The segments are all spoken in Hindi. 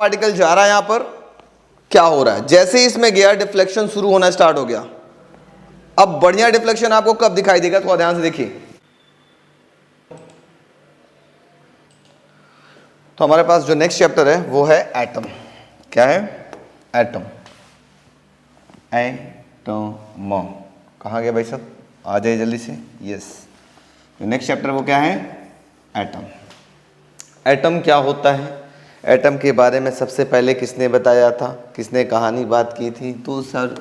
पार्टिकल जा रहा है यहां पर, क्या हो रहा है, जैसे ही इसमें गया डिफ्लेक्शन शुरू होना स्टार्ट हो गया। अब बढ़िया डिफ्लेक्शन आपको कब दिखाई देगा, थोड़ा ध्यान से देखिए। तो हमारे पास जो नेक्स्ट चैप्टर है वो है एटम। क्या है? एटम। एटम कहाँ गया भाई साहब, आ जाइए जल्दी से। यस, नेक्स्ट चैप्टर वो क्या है? एटम। एटम क्या होता है, एटम के बारे में सबसे पहले किसने बताया था, किसने कहानी बात की थी? तो सर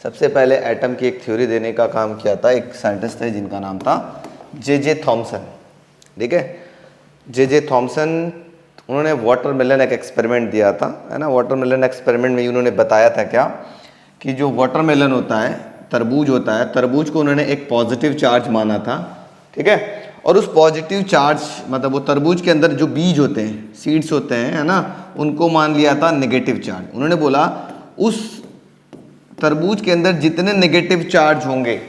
सबसे पहले एटम की एक थ्योरी देने का काम किया था एक साइंटिस्ट है जिनका नाम था जे थॉमसन। ठीक है, जे थॉमसन, उन्होंने वाटरमेलन एक एक्सपेरिमेंट दिया था, है ना। वाटरमेलन एक्सपेरिमेंट में उन्होंने बताया था क्या, कि जो वाटरमेलन होता है, तरबूज होता है, तरबूज को उन्होंने एक पॉजिटिव चार्ज माना था। ठीक है, और उस पॉजिटिव चार्ज मतलब वो तरबूज के अंदर जो बीज होते हैं, सीड्स होते हैं, है ना, उनको मान लिया था नेगेटिव चार्ज। उन्होंने बोला उस तरबूज के अंदर जितने नेगेटिव चार्ज होंगे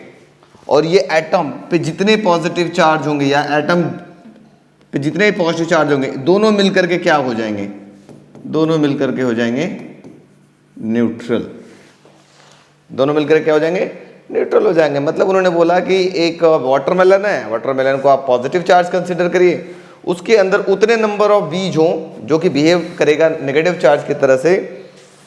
और ये एटम पे जितने पॉजिटिव चार्ज होंगे, या एटम पे जितने पॉजिटिव चार्ज होंगे, दोनों मिलकर के क्या हो जाएंगे? दोनों मिलकर के हो जाएंगे न्यूट्रल। दोनों मिलकर क्या हो जाएंगे? न्यूट्रल हो जाएंगे। मतलब उन्होंने बोला कि एक वाटरमेलन है, वाटरमेलन को आप पॉजिटिव चार्ज कंसीडर करिए, उसके अंदर उतने नंबर ऑफ बीज हों जो कि बिहेव करेगा नेगेटिव चार्ज की तरह से,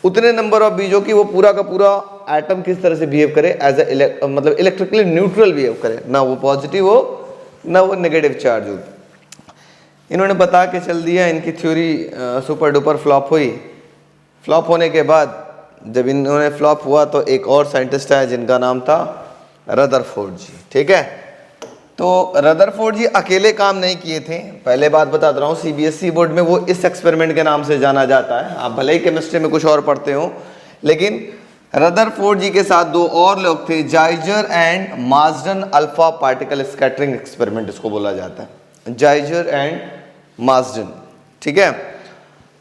उतने नंबर ऑफ बीज हो कि वो पूरा का पूरा एटम किस तरह से बिहेव करे, एज ए मतलब इलेक्ट्रिकली न्यूट्रल बिहेव करे, ना वो पॉजिटिव हो ना वो नेगेटिव चार्ज हो। इन्होंने बता के चल दिया, इनकी थ्योरी सुपर डुपर फ्लॉप हुई। फ्लॉप होने के बाद जब इन्होंने फ्लॉप हुआ तो एक और साइंटिस्ट है जिनका नाम था रदरफोर्ड जी। ठीक है, तो रदरफोर्ड जी अकेले काम नहीं किए थे, पहले बात बता रहा हूँ, सीबीएसई बोर्ड में वो इस एक्सपेरिमेंट के नाम से जाना जाता है। आप भले ही केमिस्ट्री में कुछ और पढ़ते हो, लेकिन रदरफोर्ड जी के साथ दो और लोग थे, Geiger and Marsden alpha particle scattering experiment इसको बोला जाता है, जाइजर एंड मार्सडन। ठीक है,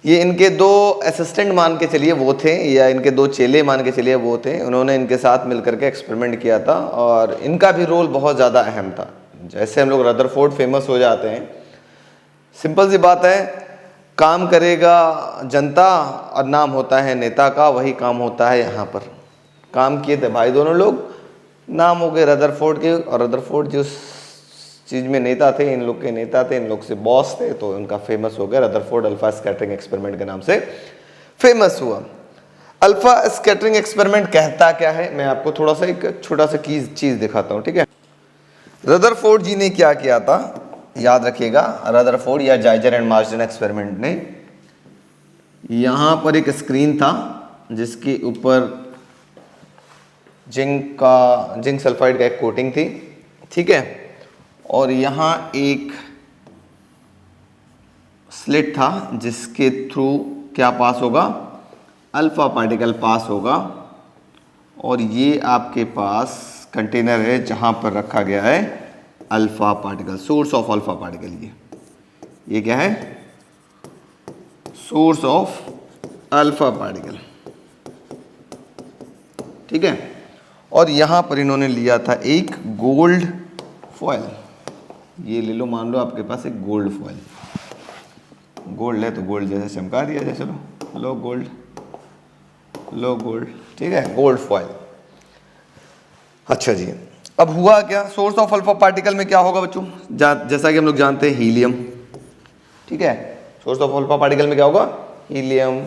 ये इनके दो असिस्टेंट मान के चलिए वो थे, या इनके दो चेले मान के चलिए वो थे। उन्होंने इनके साथ मिलकर के एक्सपेरिमेंट किया था और इनका भी रोल बहुत ज़्यादा अहम था। जैसे हम लोग रदरफोर्ड फेमस हो जाते हैं, सिंपल सी बात है, काम करेगा जनता और नाम होता है नेता का, वही काम होता है यहाँ पर। काम किए थे भाई दोनों लोग, नाम हो गए रदरफोर्ड के, और रदरफोर्ड जो चीज़ में नेता थे, इन लोग के नेता थे, इन लोग से बॉस थे, तो उनका फेमस हो गया, रदरफोर्ड अल्फा स्कैटरिंग एक्सपेरिमेंट के नाम से फेमस हुआ। अल्फा स्कैटरिंग एक्सपेरिमेंट कहता क्या है, मैं आपको थोड़ा सा एक छोटा सा चीज़ दिखाता हूँ। ठीक है, रदरफोर्ड जी ने क्या किया था, याद रखिएगा, रदरफोर्ड या जाइजर एंड मार्सडन एक्सपेरिमेंट ने, यहाँ पर एक स्क्रीन था जिसके ऊपर जिंक सल्फाइड का एक कोटिंग थी। ठीक है, और यहाँ एक स्लिट था जिसके थ्रू क्या पास होगा, अल्फा पार्टिकल पास होगा, और ये आपके पास कंटेनर है जहाँ पर रखा गया है alpha particle, source of alpha particle. ये क्या है? Source of alpha particle. ठीक है, और यहाँ पर इन्होंने लिया था एक गोल्ड फॉयल। ये ले लो, मान लो आपके पास एक गोल्ड फॉयल, गोल्ड है तो गोल्ड जैसे चमका दिया जाए, चलो लो गोल्ड, लो गोल्ड। ठीक है, गोल्ड फॉयल। अच्छा जी, अब हुआ क्या, सोर्स ऑफ अल्फा पार्टिकल में क्या होगा बच्चों, जैसा कि हम लोग जानते हैं हीलियम। ठीक है, सोर्स ऑफ अल्फा पार्टिकल में क्या होगा, हीलियम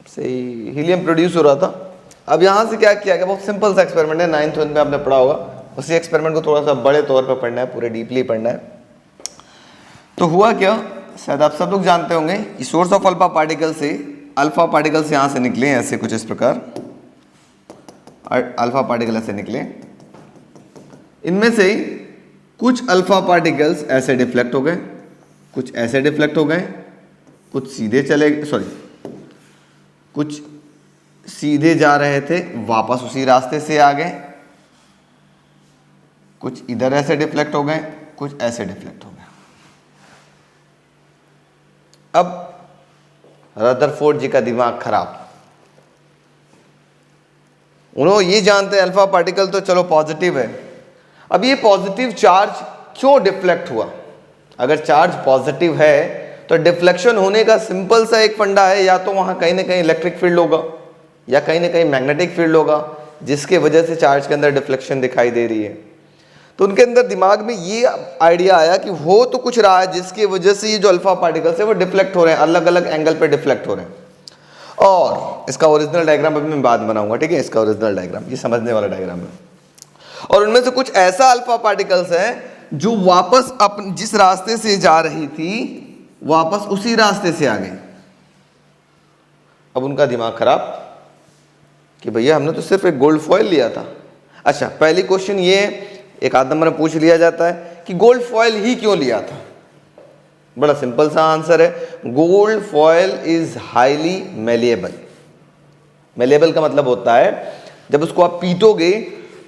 से हीलियम प्रोड्यूस हो रहा था। अब यहाँ से क्या किया गया, बहुत सिंपल सा एक्सपेरिमेंट है, 9th में आपने पढ़ा होगा, उसी एक्सपेरिमेंट को थोड़ा सा बड़े तौर पर पढ़ना है, पूरे डीपली पढ़ना है। तो हुआ क्या, शायद आप सब लोग जानते होंगे, सोर्स ऑफ अल्फा पार्टिकल से, अल्फा पार्टिकल्स यहाँ से निकले ऐसे कुछ इस प्रकार, अल्फा पार्टिकल ऐसे निकले, इनमें से कुछ अल्फा पार्टिकल्स ऐसे डिफ्लेक्ट हो गए, कुछ ऐसे डिफ्लेक्ट हो गए, कुछ सीधे चले, कुछ सीधे जा रहे थे वापस उसी रास्ते से आ गए, कुछ इधर ऐसे डिफ्लेक्ट हो गए, कुछ ऐसे डिफ्लेक्ट हो गए। अब रदरफोर्ड जी का दिमाग खराब, उन्होंने ये जानते हैं अल्फा पार्टिकल तो चलो पॉजिटिव है, अब ये पॉजिटिव चार्ज क्यों डिफ्लेक्ट हुआ? अगर चार्ज पॉजिटिव है तो डिफ्लेक्शन होने का सिंपल सा एक फंडा है, या तो वहां कहीं ना कहीं इलेक्ट्रिक फील्ड होगा या कहीं ना कहीं मैग्नेटिक फील्ड होगा, जिसके वजह से चार्ज के अंदर डिफ्लेक्शन दिखाई दे रही है। तो उनके अंदर दिमाग में ये आइडिया आया कि हो तो कुछ रहा है जिसकी वजह से ये जो अल्फा पार्टिकल्स है वो डिफ्लेक्ट हो रहे हैं, अलग अलग एंगल पे डिफ्लेक्ट हो रहे हैं। और इसका ओरिजिनल डायग्राम अभी मैं बाद में बनाऊंगा, ठीक है, इसका ओरिजिनल डायग्राम, ये समझने वाला डायग्राम है। और उनमें से कुछ ऐसा अल्फा पार्टिकल्स है जो वापस अपन जिस रास्ते से जा रही थी वापस उसी रास्ते से आ गई। अब उनका दिमाग खराब कि भैया हमने तो सिर्फ एक गोल्ड फॉयल लिया था। अच्छा, पहली क्वेश्चन ये एक आध नंबर में पूछ लिया जाता है कि गोल्ड फॉयल ही क्यों लिया था। बड़ा सिंपल सा आंसर है, gold foil is highly malleable. Malleable का मतलब होता है जब उसको आप पीटोगे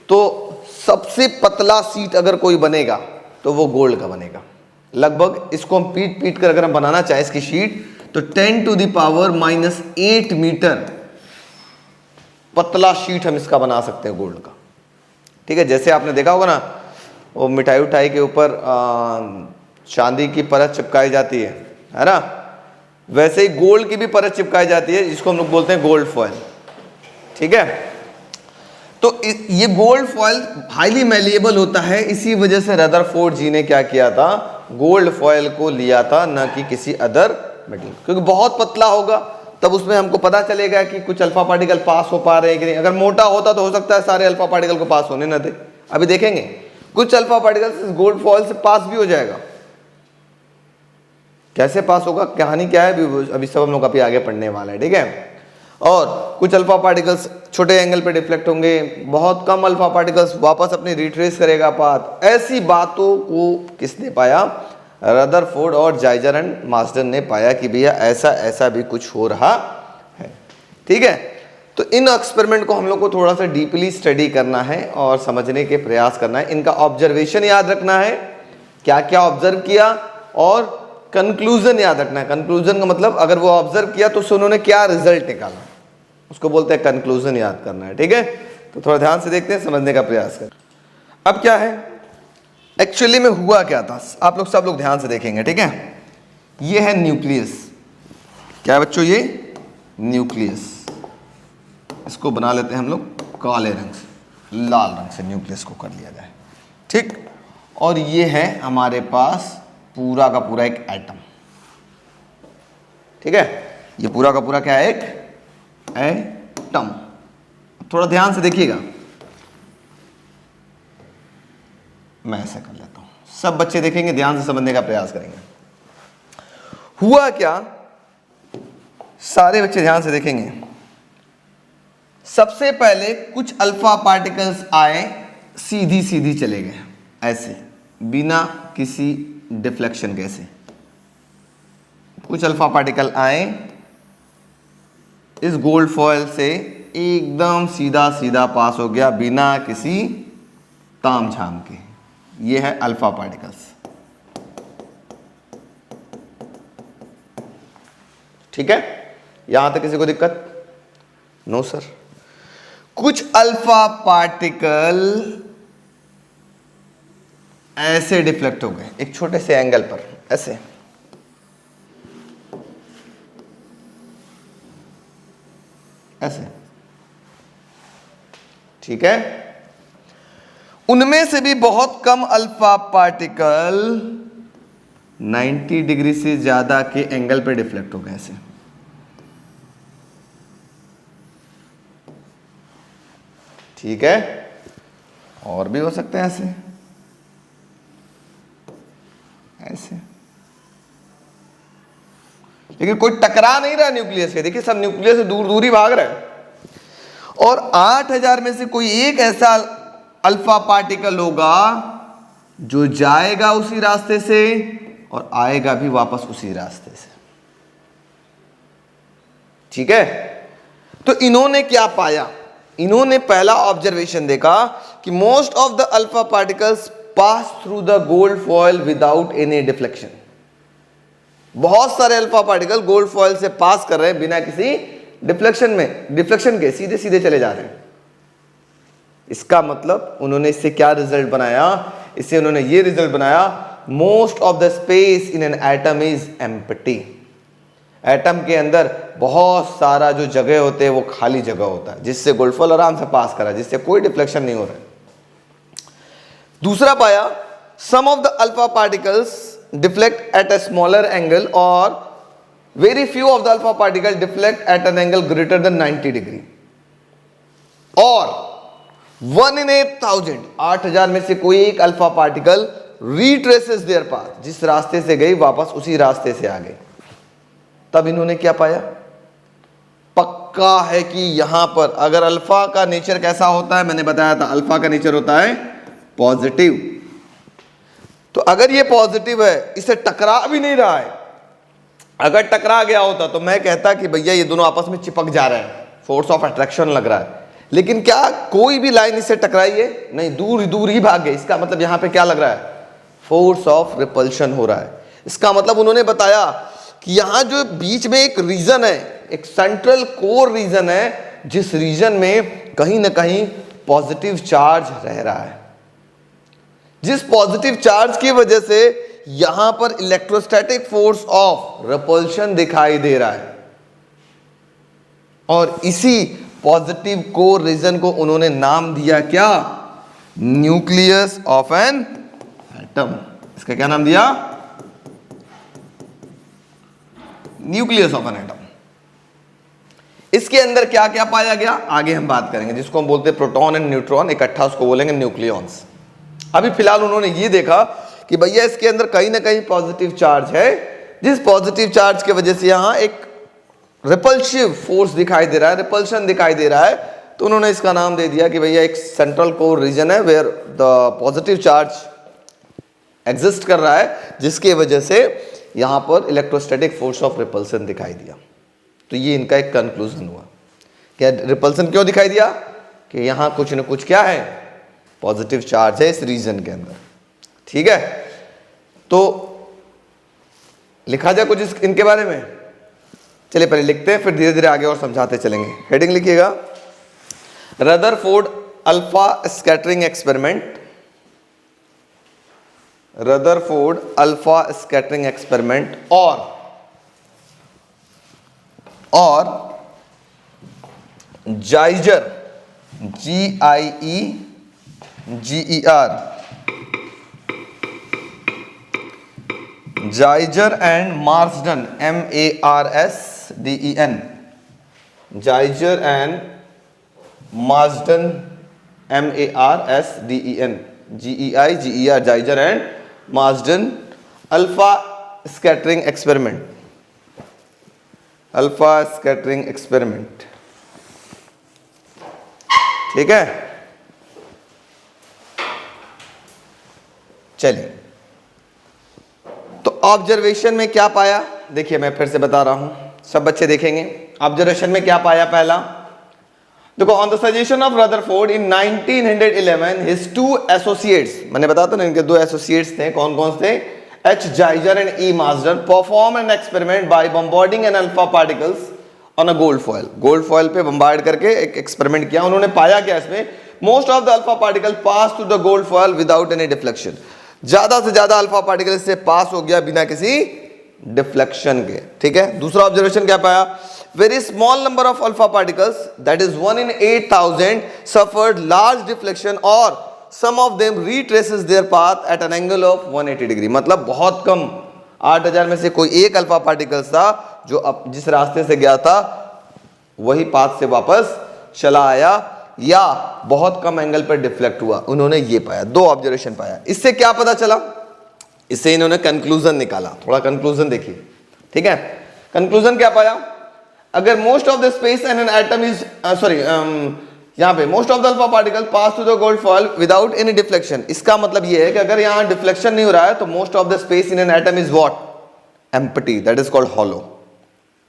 तो सबसे पतला शीट अगर कोई बनेगा तो वो गोल्ड का बनेगा। लगभग इसको हम पीट पीट कर अगर हम बनाना चाहें इसकी शीट तो 10⁻⁸ मीटर पतला शीट हम इसका बना सकते हैं गोल्ड का, ठीक है। जैसे आपने देखा होगा ना, वो मिठाई उठाई के ऊपर चांदी की परत चिपकाई जाती है ना, वैसे ही गोल्ड की भी परत चिपकाई जाती है जिसको हम लोग बोलते हैं गोल्ड फॉयल, ठीक है। तो ये गोल्ड फॉयल हाईली मैलिएबल होता है, इसी वजह से रदरफोर्ड जी ने क्या किया था, गोल्ड फॉयल को लिया था, न कि किसी अदर मेटल, क्योंकि बहुत पतला होगा तब उसमें हमको पता चलेगा कि कुछ अल्फा पार्टिकल पास हो पा रहे हैं कि नहीं। अगर मोटा होता तो हो सकता है सारे अल्फा पार्टिकल को पास होने न दे। अभी देखेंगे कुछ अल्फा पार्टिकल गोल्ड फॉयल से पास भी हो जाएगा। कैसे पास होगा, कहानी क्या है, अभी सब हम लोग अभी आगे पढ़ने वाला है, ठीक है। और कुछ अल्फा पार्टिकल्स छोटे एंगल पे डिफ्लेक्ट होंगे, बहुत कम अल्फा पार्टिकल्स वापस अपनी रिट्रेस करेगा पाथ। ऐसी बातों को किसने पाया, रदरफोर्ड और जाइजर एंड मार्सडन ने पाया कि भैया ऐसा ऐसा भी कुछ हो रहा है, ठीक है। तो इन एक्सपेरिमेंट को हम लोग को थोड़ा सा डीपली स्टडी करना है और समझने के प्रयास करना है। इनका ऑब्जर्वेशन याद रखना है, क्या क्या ऑब्जर्व किया, और कंक्लूजन याद रखना है। कंक्लूजन का मतलब अगर वो ऑब्जर्व किया तो उससे उन्होंने क्या रिजल्ट निकाला, उसको बोलते हैं कंक्लूजन, याद करना है, ठीक है। तो थोड़ा ध्यान से देखते हैं, समझने का प्रयास करें। अब क्या है एक्चुअली में हुआ क्या था, आप लोग सब लोग ध्यान से देखेंगे, ठीक है। ये है न्यूक्लियस, क्या है बच्चों, ये न्यूक्लियस। इसको बना लेते हैं हम लोग काले रंग से, लाल रंग से न्यूक्लियस को कर लिया जाए, ठीक। और ये है हमारे पास पूरा का पूरा एक एटम, ठीक है। ये पूरा का पूरा क्या है, एक एटम। थोड़ा ध्यान से देखिएगा, मैं ऐसा कर लेता हूं, सब बच्चे देखेंगे, ध्यान से समझने का प्रयास करेंगे। हुआ क्या, सारे बच्चे ध्यान से देखेंगे। सबसे पहले कुछ अल्फा पार्टिकल्स आए, सीधी सीधी चले गए ऐसे, बिना किसी डिफ्लेक्शन के। ऐसे कुछ अल्फा पार्टिकल आए इस गोल्ड फॉयल से एकदम सीधा सीधा पास हो गया बिना किसी ताम झाम के। ये है अल्फा पार्टिकल्स, ठीक है। यहां तक किसी को दिक्कत, नो सर। कुछ अल्फा पार्टिकल ऐसे डिफ्लेक्ट हो गए एक छोटे से एंगल पर, ऐसे ऐसे, ठीक है। उनमें से भी बहुत कम अल्फा पार्टिकल 90 डिग्री से ज्यादा के एंगल पे डिफ्लेक्ट हो गए ऐसे, ठीक है। और भी हो सकते हैं ऐसे ऐसे, लेकिन कोई टकरा नहीं रहा न्यूक्लियस के। देखिए सब न्यूक्लियस से दूर दूर ही भाग रहे हैं। और 8000 में से कोई एक ऐसा अल्फा पार्टिकल होगा जो जाएगा उसी रास्ते से और आएगा भी वापस उसी रास्ते से, ठीक है। तो इन्होंने क्या पाया, इन्होंने पहला ऑब्जर्वेशन देखा कि most of the alpha particles pass through the gold foil without any deflection. बहुत सारे अल्फा पार्टिकल गोल्ड फॉयल से पास कर रहे हैं बिना किसी डिफ्लेक्शन में, डिफ्लेक्शन के सीधे सीधे चले जा रहे हैं। इसका मतलब उन्होंने इससे क्या रिजल्ट बनाया, इससे उन्होंने ये रिजल्ट बनाया most of the space in an atom is empty. Atom के अंदर बहुत सारा जो जगह होते हैं वो खाली जगह होता है, जिससे गुल्फल आराम से पास करा, जिससे कोई डिफ्लेक्शन नहीं हो रहा है। दूसरा पाया, some of the alpha particles deflect at a smaller angle और very few of the alpha particle deflect at an angle greater than 90 degree. और 1 in 8,000, 8,000 में से कोई एक alpha particle retraces their path, जिस रास्ते से गई वापस उसी रास्ते से आ गई। तब इन्होंने क्या पाया, पक्का है कि यहां पर अगर अल्फा का नेचर कैसा होता है, मैंने बताया था अल्फा का नेचर होता है पॉजिटिव। तो अगर ये पॉजिटिव है, इसे टकरा भी नहीं रहा है, अगर टकरा गया होता तो मैं कहता कि भैया ये दोनों आपस में चिपक जा रहे हैं, फोर्स ऑफ अट्रैक्शन लग रहा है। लेकिन क्या कोई भी लाइन इससे टकराई है? नहीं, दूर दूर ही भाग गई। इसका मतलब यहां पे क्या लग रहा है, फोर्स ऑफ रिपल्शन हो रहा है। इसका मतलब उन्होंने बताया कि यहां जो बीच में एक रीजन है, एक सेंट्रल कोर रीजन है, जिस रीजन में कहीं ना कहीं पॉजिटिव चार्ज रह रहा है, जिस पॉजिटिव चार्ज की वजह से यहां पर इलेक्ट्रोस्टैटिक फोर्स ऑफ रिपल्शन दिखाई दे रहा है। और इसी पॉजिटिव कोर रीजन को उन्होंने नाम दिया क्या, न्यूक्लियस ऑफ एन एटम। इसका क्या नाम दिया, न्यूक्लियस ऑफ एन एटम। इसके अंदर क्या क्या पाया गया आगे हम बात करेंगे, जिसको हम बोलते हैं प्रोटॉन एंड न्यूट्रॉन इकट्ठा, उसको बोलेंगे न्यूक्लियॉन्स। अभी फिलहाल उन्होंने ये देखा कि भैया इसके अंदर कहीं ना कहीं पॉजिटिव चार्ज है, जिस पॉजिटिव चार्ज की वजह से यहां एक रिपल्सिव फोर्स दिखाई दे रहा है, रिपल्शन दिखाई दे रहा है। तो उन्होंने इसका नाम दे दिया कि भैया एक सेंट्रल कोर रीजन है where the positive charge exist कर रहा है, जिसकी वजह से यहां पर इलेक्ट्रोस्टैटिक फोर्स ऑफ रिपल्सन दिखाई दिया। तो ये इनका एक कंक्लूजन हुआ। क्या रिपल्सन क्यों दिखाई दिया, कि यहां कुछ न कुछ क्या है, पॉजिटिव चार्ज है इस रीजन के अंदर। ठीक है, तो लिखा जाए कुछ इनके बारे में। चलिए पहले लिखते हैं, फिर धीरे धीरे आगे और समझाते चलेंगे। हेडिंग लिखिएगा, Rutherford alpha scattering experiment. Rutherford alpha scattering experiment और Geiger, GIEGER, Geiger and Marsden, MARSDEN, Geiger and Marsden, MARSDEN, GEIGER, Geiger and Marsden alpha scattering experiment, alpha scattering experiment. ठीक है, चलिए तो ऑब्जर्वेशन में क्या पाया, देखिए मैं फिर से बता रहा हूं, सब बच्चे देखेंगे। ऑब्जर्वेशन में क्या पाया, पहला देखो, on the suggestion of Rutherford in 1911 his two associates, मैंने बताया था ना इनके दो एसोसिएट्स थे, कौन कौन थे, H. Geiger and E. Marsden, perform an experiment by bombarding an alpha particles on a gold foil. Gold foil पे बम्बार्ड करके एक एक्सपेरिमेंट किया। उन्होंने पाया क्या इसमें, most of the alpha particle pass through the gold foil without any deflection. ज्यादा से ज्यादा अल्फा पार्टिकल इससे पास हो गया बिना किसी डिफ्लेक्शन के। ठीक है, दूसरा ऑब्जर्वेशन क्या पाया, very small number of alpha particles, that is 1 in 8,000 suffered large deflection और some of them retraces their path at an angle of 180 degree. मतलब बहुत कम, 8,000 में से कोई एक अल्फा पार्टिकल्स था जो अब जिस रास्ते से गया था वही पाथ से वापस चला आया, या बहुत कम एंगल पर डिफ्लेक्ट हुआ। उन्होंने ये पाया, दो ऑब्जर्वेशन पाया। इससे क्या पता चला, इससे इन्होंने कंक्लूजन निकाला। थोड़ा कंक्लूजन देखिए। ठीक है, कंक्लूजन क्या पाया, अगर most of the space in an atom is यहां पे most of the alpha particle pass through the gold foil without any deflection. इसका मतलब ये है कि अगर यहां डिफ्लेक्शन नहीं हो रहा है तो most of the space in an atom is what, empty, that is called hollow.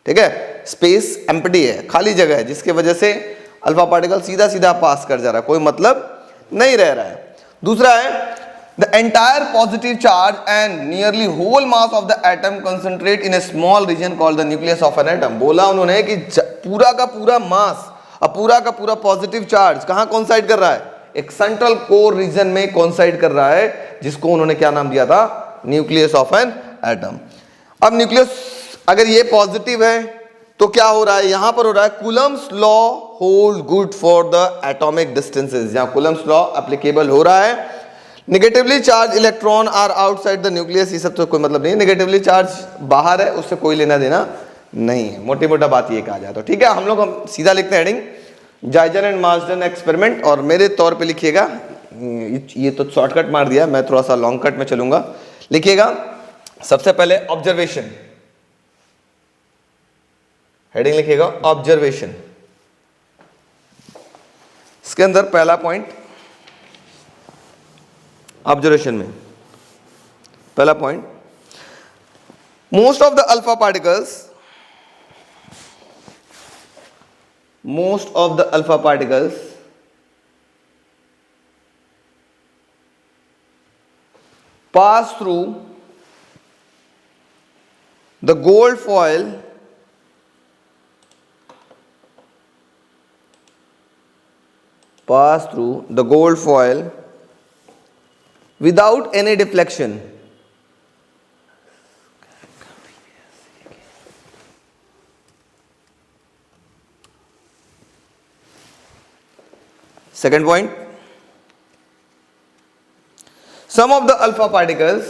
ठीक है, स्पेस एम्प्टी है, खाली जगह है, जिसकी वजह से अल्फा पार्टिकल सीधा सीधा पास कर जा रहा है, कोई मतलब नहीं रह रहा है। दूसरा है, the entire positive charge and nearly whole mass of the atom concentrate in a small region called the nucleus of an atom. बोला उन्होंने कि पूरा का पूरा मास और पूरा का पूरा पॉजिटिव चार्ज कहां कोइंसाइड कर रहा है, एक सेंट्रल कोर रीजन में कोइंसाइड कर रहा है, जिसको उन्होंने क्या नाम दिया था, न्यूक्लियस ऑफ एन एटम। अब न्यूक्लियस अगर ये पॉजिटिव है तो क्या हो रहा है, यहां पर हो रहा है Coulomb's law hold good for the atomic distances, यहां कूलम्स लॉ एप्लीकेबल हो रहा है। Negatively charge electron are outside the nucleus, ये सब तो कोई मतलब नहीं है, नेगेटिवली चार्ज बाहर है, उससे कोई लेना देना नहीं है, मोटी मोटा बात ये कहा जाए तो। ठीक है, हम सीधा लिखते हैं हेडिंग जाइजन एंड मार्सडन एक्सपेरिमेंट, और मेरे तौर पे लिखिएगा, ये तो शॉर्टकट मार दिया, मैं थोड़ा सा लॉन्ग कट में चलूंगा। लिखिएगा सबसे पहले ऑब्जर्वेशन, हेडिंग लिखिएगा ऑब्जर्वेशन। इसके अंदर पहला पॉइंट ऑब्जर्वेशन में पहला point, most of the alpha particles, most of the alpha particles pass through the gold foil without any deflection. Second point, some of the alpha particles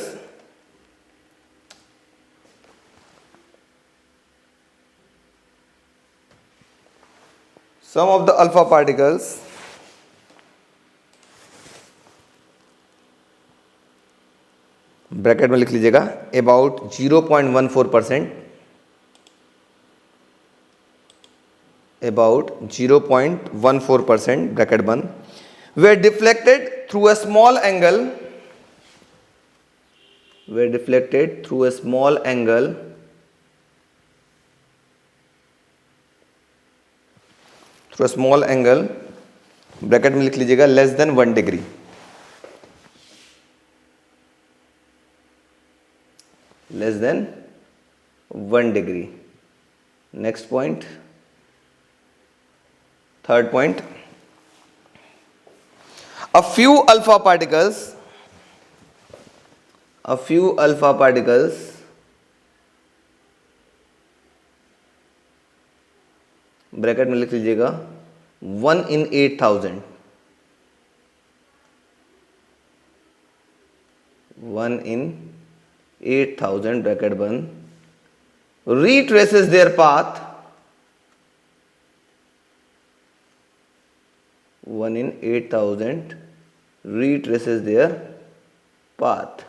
bracket में लिख लीजिएगा about 0.14%, about 0.14% ब्रैकेट बंद, were deflected through a small angle, bracket में लिख लीजिएगा less than 1 degree, less than 1 degree. Next point, third point, a few alpha particles bracket में लिख लीजिएगा 1 in 8,000, 1 in 8,000 ब्रैकेट बंद, retraces their path, 1 in 8,000 retraces their path.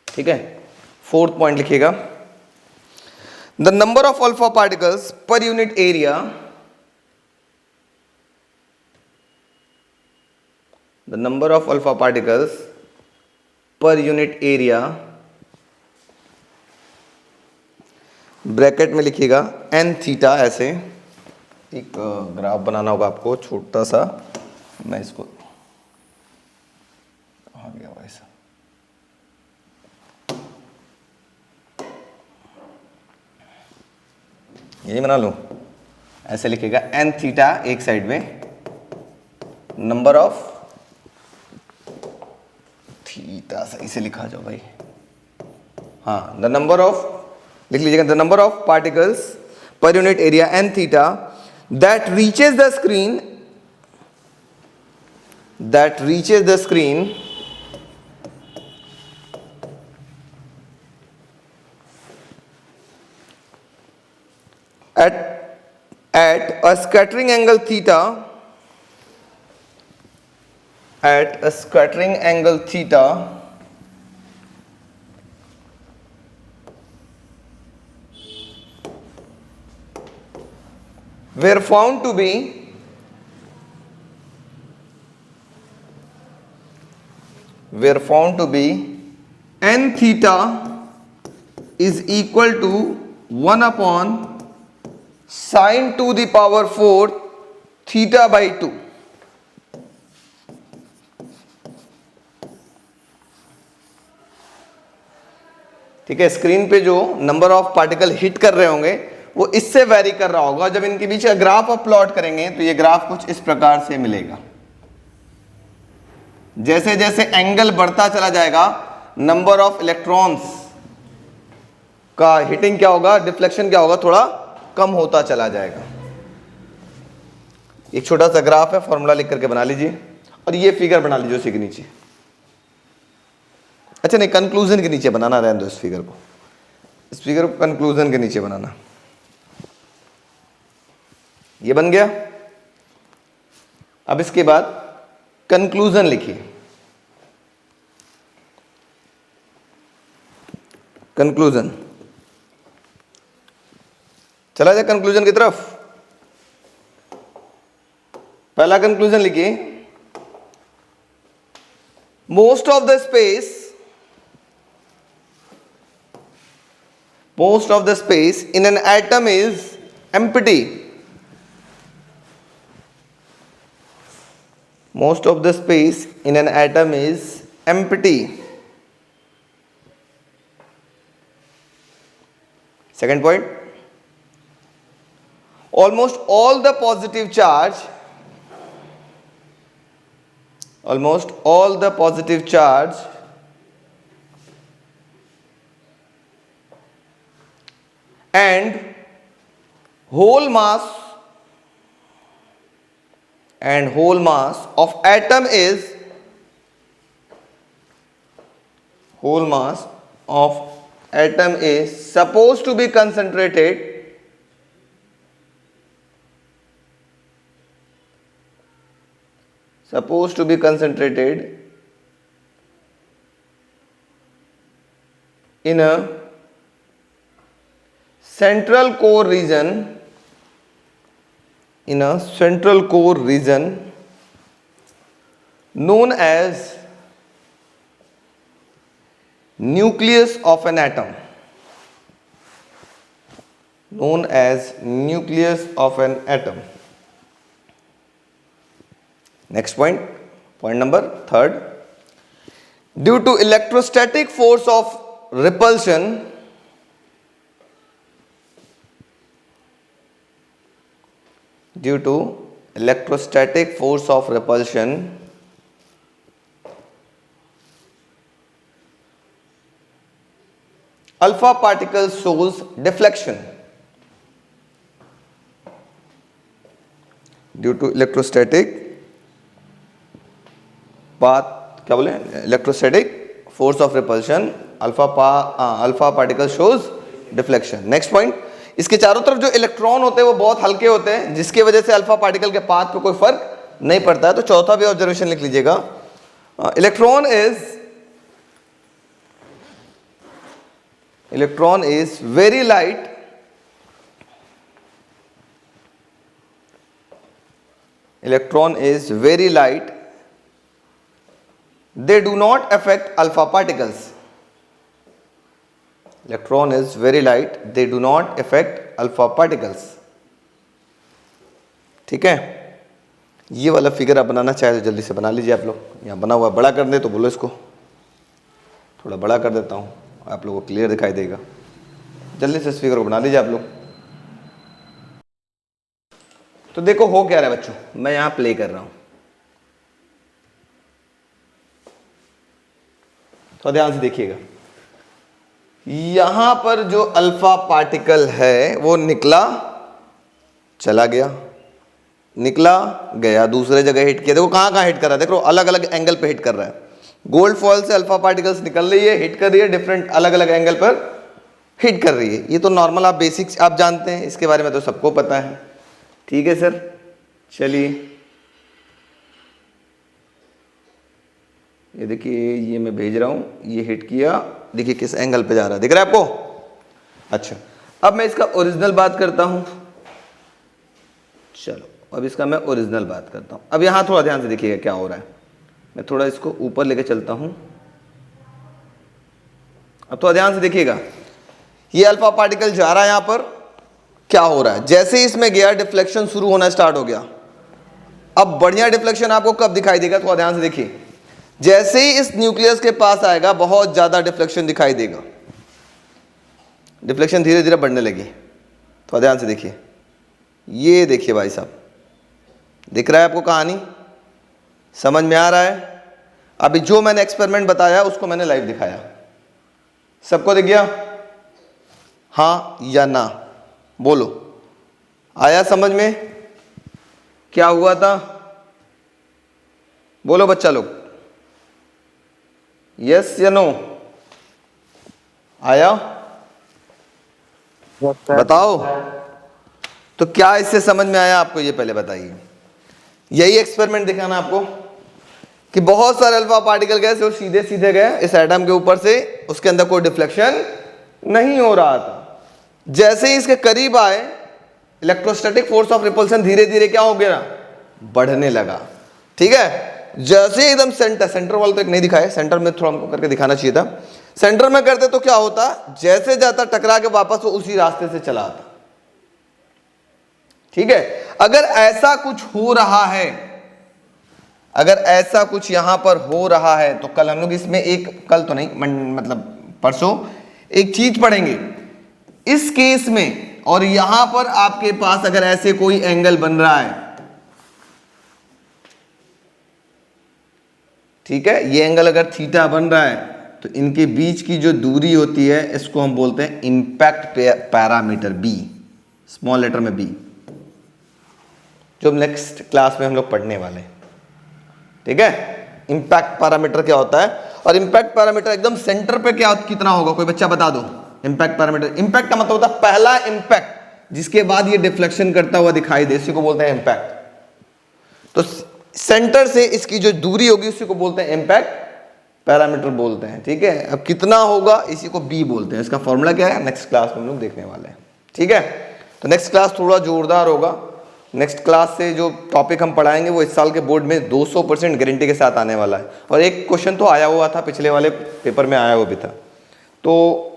ठीक है, फोर्थ पॉइंट लिखिएगा, the number of alpha particles per unit area, the number of alpha particles per unit area, bracket में लिखिएगा एन थीटा, ऐसे एक ग्राफ बनाना होगा आपको छोटा सा, मैं इसको कहाँ गया वैसा, यही बना लो, ऐसे लिखिएगा एन थीटा एक साइड में, नंबर ऑफ थीटा, सही से लिखा जाओ भाई, हाँ, द नंबर ऑफ, लिख लीजिएगा the number of particles per unit area N theta that reaches the screen at a scattering angle theta, were found to be n theta is equal to 1 upon sin to the power 4 theta by 2. ठीक है, स्क्रीन पे जो नंबर ऑफ पार्टिकल हिट कर रहे होंगे वो इससे वेरी कर रहा होगा। जब इनके बीच ग्राफ आप प्लॉट करेंगे तो ये ग्राफ कुछ इस प्रकार से मिलेगा। जैसे जैसे एंगल बढ़ता चला जाएगा, नंबर ऑफ इलेक्ट्रॉन्स का हिटिंग क्या होगा, डिफ्लेक्शन क्या होगा, थोड़ा कम होता चला जाएगा। एक छोटा सा ग्राफ है, फॉर्मूला लिख करके बना लीजिए और ये फिगर बना लीजिए उसी के नीचे। अच्छा नहीं, कंक्लूजन के नीचे बनाना, रहने दो इस फिगर को, इस फिगर को कंक्लूजन के नीचे बनाना। ये बन गया। अब इसके बाद कंक्लूजन लिखिए। कंक्लूजन, चला जाए कंक्लूजन की तरफ। पहला कंक्लूजन लिखिए, most of the space in an atom is empty. Most of the space in an atom is empty. Second point, almost all the positive charge and whole mass of atom is supposed to be concentrated in a central core region known as nucleus of an atom. Next point number third, due to electrostatic force of repulsion, alpha particle shows deflection. Due to electrostatic force of repulsion, alpha particle shows deflection. Next point, इसके चारों तरफ जो इलेक्ट्रॉन होते हैं वो बहुत हल्के होते हैं, जिसकी वजह से अल्फा पार्टिकल के पाथ पे कोई फर्क नहीं पड़ता है। तो चौथा भी ऑब्जर्वेशन लिख लीजिएगा, electron is very light they do not affect alpha particles. Electron is very light, they do not affect alpha particles. ठीक है, ये वाला फिगर आप बनाना चाहे तो जल्दी से बना लीजिए आप लोग। यहाँ बना हुआ बड़ा कर दे तो बोलो, इसको थोड़ा बड़ा कर देता हूँ, आप लोगों को क्लियर दिखाई देगा। जल्दी से इस फिगर को बना लीजिए आप लोग। तो देखो हो क्या रहा है बच्चों, मैं यहाँ प्ले कर रहा हूँ, तो ध्यान से देखिएगा। यहां पर जो अल्फा पार्टिकल है वो निकला चला गया, निकला गया, दूसरे जगह हिट किया। देखो कहां कहां हिट कर रहा है, देखो अलग अलग एंगल पे हिट कर रहा है। गोल्ड फॉयल से अल्फा पार्टिकल्स निकल रही है, हिट कर रही है, डिफरेंट अलग अलग एंगल पर हिट कर रही है। ये तो नॉर्मल आप बेसिक्स आप जानते हैं, इसके बारे में तो सबको पता है। ठीक है सर, चलिए ये देखिए, ये मैं भेज रहा हूं, ये हिट किया, देखिए किस एंगल पे जा रहा है, दिख रहा है आपको। अच्छा, अब मैं इसका ओरिजिनल बात करता हूं। चलो अब इसका मैं ओरिजिनल बात करता हूं। अब यहां थोड़ा ध्यान से देखिएगा क्या हो रहा है। मैं थोड़ा इसको ऊपर लेके चलता हूं। अब थोड़ा ध्यान से देखिएगा, ये अल्फा पार्टिकल जा रहा है, यहां पर क्या हो रहा है, जैसे ही इसमें गया डिफ्लेक्शन शुरू होना स्टार्ट हो गया। अब बढ़िया डिफ्लेक्शन आपको कब दिखाई देगा, थोड़ा ध्यान से देखिए। जैसे ही इस न्यूक्लियस के पास आएगा बहुत ज्यादा डिफ्लेक्शन दिखाई देगा, डिफ्लेक्शन धीरे धीरे बढ़ने लगी। तो ध्यान से देखिए, ये देखिए भाई साहब, दिख रहा है आपको कहानी, समझ में आ रहा है? अभी जो मैंने एक्सपेरिमेंट बताया उसको मैंने लाइव दिखाया, सबको दिख गया? हाँ या ना बोलो, आया समझ में क्या हुआ था? बोलो बच्चा लोग, यस या नो? आया? बताओ। तो क्या इससे समझ में आया आपको, ये पहले बताइए। यही एक्सपेरिमेंट दिखाना आपको कि बहुत सारे अल्फा पार्टिकल गए जो सीधे सीधे गए इस एटम के ऊपर से, उसके अंदर कोई डिफ्लेक्शन नहीं हो रहा था। जैसे ही इसके करीब आए, इलेक्ट्रोस्टैटिक फोर्स ऑफ रिपल्शन धीरे धीरे क्या हो गया? बढ़ने लगा। ठीक है, जैसे ही एकदम सेंटर वाला तो एक नहीं दिखाया, सेंटर में थोड़ा हमको करके दिखाना चाहिए था। सेंटर में करते तो क्या होता, जैसे जाता टकरा के वापस वो उसी रास्ते से चला आता। ठीक है, अगर ऐसा कुछ हो रहा है, अगर ऐसा कुछ यहां पर हो रहा है, तो कल हम लोग इसमें एक, कल तो नहीं मतलब परसों एक चीज पढ़ेंगे इस केस में। और यहां पर आपके पास अगर ऐसे कोई एंगल बन रहा है, ठीक है, ये एंगल अगर थीटा बन रहा है, तो इनके बीच की जो दूरी होती है इसको हम बोलते हैं impact parameter, B, small letter में बी, जो नेक्स्ट क्लास में हम लोग पढ़ने वाले हैं। ठीक है, इंपैक्ट पैरामीटर क्या होता है, और इंपैक्ट पैरामीटर एकदम सेंटर पे क्या कितना होगा, कोई बच्चा बता दो। इंपैक्ट पैरामीटर, इंपैक्ट का मतलब होता है पहला इंपैक्ट जिसके बाद ये डिफ्लेक्शन करता हुआ दिखाई दे, इसी को बोलते हैं इंपैक्ट। तो सेंटर से इसकी जो दूरी होगी उसी को बोलते हैं इंपैक्ट पैरामीटर बोलते हैं। ठीक है, अब कितना होगा इसी को बी बोलते हैं। इसका फॉर्मूला क्या है नेक्स्ट क्लास में हम लोग देखने वाले हैं। ठीक है, तो नेक्स्ट क्लास थोड़ा जोरदार होगा। नेक्स्ट क्लास से जो टॉपिक हम पढ़ाएंगे वो इस साल के बोर्ड में 200% गारंटी के साथ आने वाला है। और एक क्वेश्चन तो आया हुआ था, पिछले वाले पेपर में आया हुआ भी था। तो